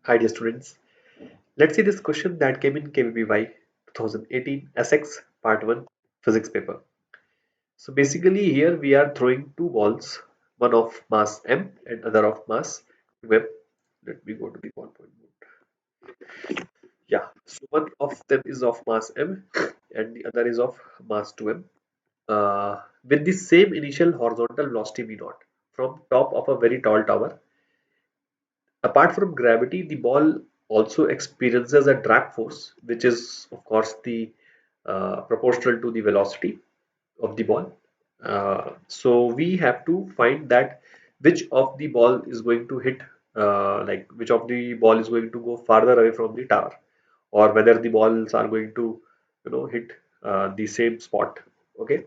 Hi dear students, let's see this question that came in KVPY 2018 SX part 1 physics paper. So basically here we are throwing two balls, one of mass m and other of mass m. Let me go to the ballpoint mode. Yeah, so one of them is of mass m and the other is of mass 2m with the same initial horizontal velocity v naught from top of a very tall tower. Apart from gravity, the ball also experiences a drag force, which is, of course, the proportional to the velocity of the ball. So we have to find that which of the ball is going to hit, like which of the ball is going to go farther away from the tower, or whether the balls are going to, hit the same spot. Okay,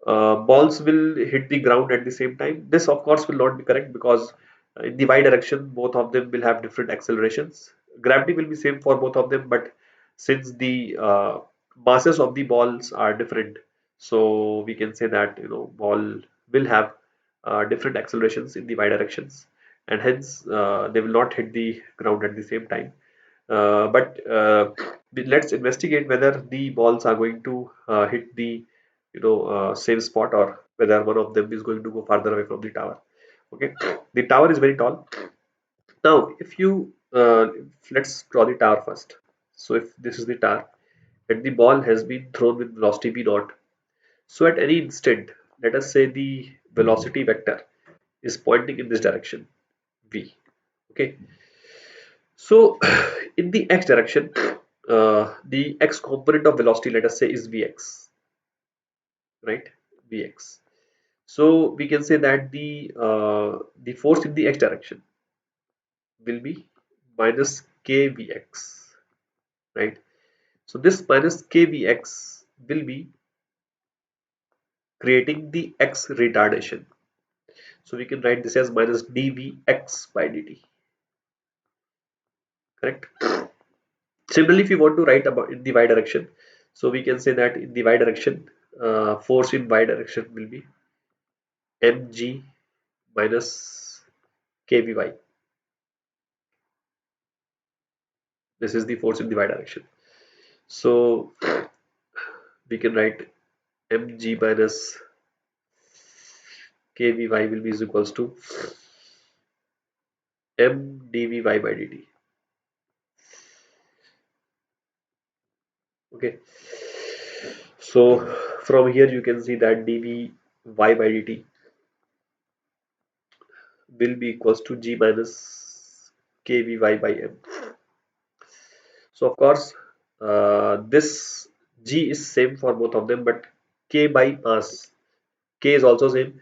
balls will hit the ground at the same time. This, of course, will not be correct because in the y direction, both of them will have different accelerations. Gravity will be same for both of them, but since the masses of the balls are different, so we can say that ball will have different accelerations in the y directions, and hence they will not hit the ground at the same time. But let's investigate whether the balls are going to hit the same spot, or whether one of them is going to go farther away from the tower. Okay, the tower is very tall. Now if you let's draw the tower first. So if this is the tower and the ball has been thrown with velocity v naught, so at any instant, let us say the velocity vector is pointing in this direction, v. Okay, so in the x direction, the x component of velocity, let us say, is vx, right? Vx. So we can say that the force in the x direction will be minus kvx, right? So this minus kvx will be creating the x retardation. So we can write this as minus dvx by dt, correct? Similarly, if you want to write about in the y direction, so we can say that in the y direction, force in y direction will be mg minus kvy. This is the force in the y direction. So we can write mg minus kvy will be is equals to m dvy by dt. Okay, so from here you can see that dvy by dt will be equals to g minus kvy by m. So of course, this g is same for both of them, but k by mass, k is also same.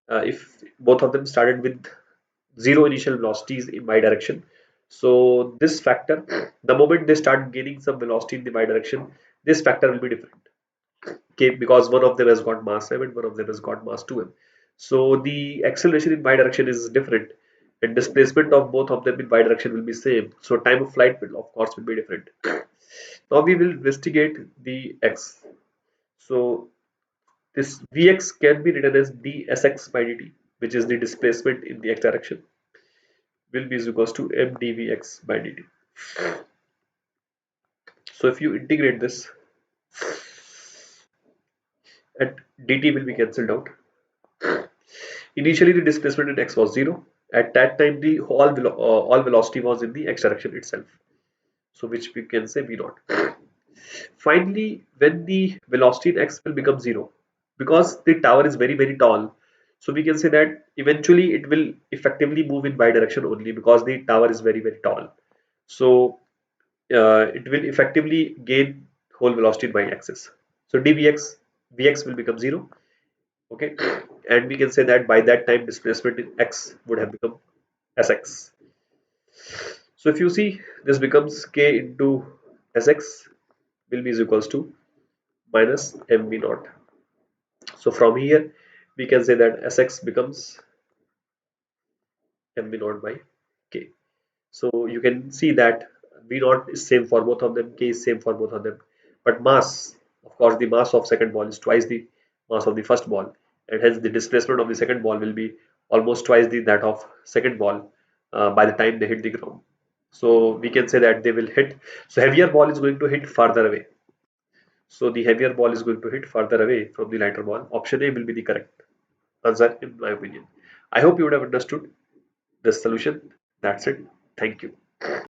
If both of them started with zero initial velocities in y direction, so this factor, the moment they start gaining some velocity in the y direction, this factor will be different. Okay, because one of them has got mass m and one of them has got mass 2m. So the acceleration in y direction is different, and displacement of both of them in y direction will be same. So time of flight will, of course, will be different. Now we will investigate the x. So this Vx can be written as dsx by dt, which is the displacement in the x direction, will be equals to m dvx by dt. So if you integrate this, and dt will be cancelled out. Initially, the displacement in x was 0. At that time, the all velocity was in the x direction itself. So which we can say v naught. Finally, when the velocity in x will become 0, because the tower is very tall, so we can say that eventually it will effectively move in y direction only because the tower is very tall. So it will effectively gain whole velocity in y-axis. So dvx, vx will become 0. Okay, and we can say that by that time displacement in x would have become sx. So if you see, this becomes k into sx will be is equals to minus mv naught. So from here we can say that sx becomes mv naught by k. So you can see that v naught is same for both of them, k is same for both of them, but mass, of course, the mass of second ball is twice the mass of the first ball, and hence the displacement of the second ball will be almost twice the that of second ball by the time they hit the ground. So we can say that they will hit. So heavier ball is going to hit farther away. So the heavier ball is going to hit farther away from the lighter ball. Option A will be the correct answer in my opinion. I hope you would have understood the solution. That's it. Thank you.